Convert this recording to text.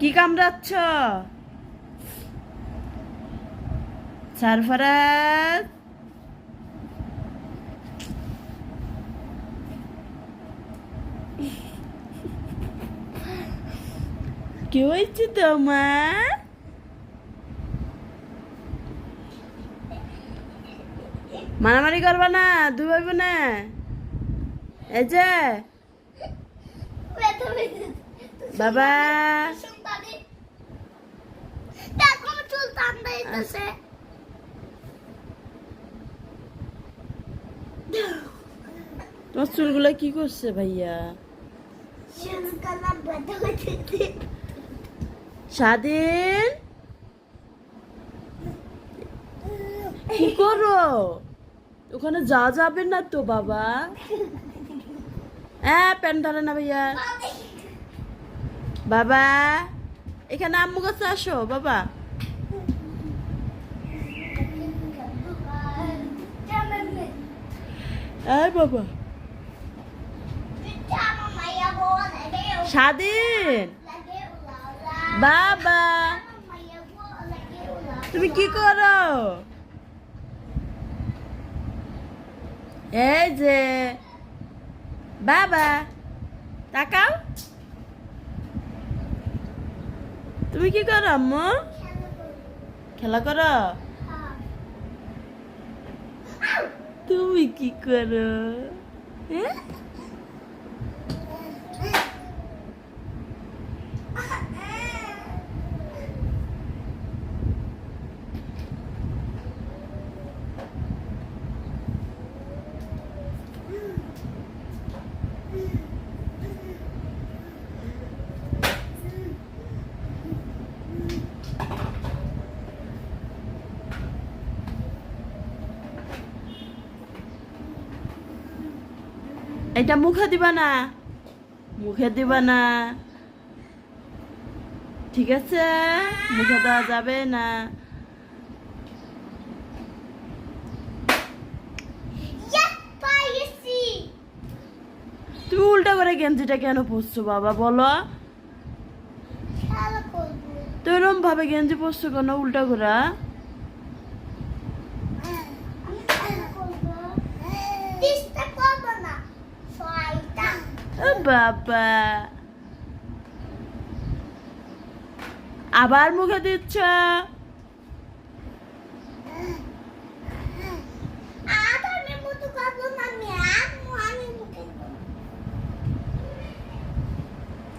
কি কামড়াচ্ছ? সারফারাজ, কি হয়েছে তোমার? মারামারি করবা না, দুই ভাই বোনে। এই যে বাবা, তোমার চুলগুলো কি করছে ভাইয়া? স্বাধীন, কি করো ওখানে? যাবে না তো বাবা। হ্যাঁ, প্যান্ট ধরে না ভাইয়া। বাবা, এখানে আম্মু কাছে আসো বাবা। বাবা, স্বাধীন, বাবা তুমি কি করো? এই যে বাবা, তাকাও। তুমি কি করো আম্মু? খেলা করো? তুমি কি করো? হ্যাঁ, এটা মুখে দিবা না, মুখে দিবা না, ঠিক আছে? মুখে দেওয়া যাবে না। তুমি উল্টা করে গেঞ্জিটা কেন পরছো বাবা বলো? তো এরকম ভাবে গেঞ্জি পরছো কেন উল্টা করে? বাবা, আবার মুখে দিচ্ছ?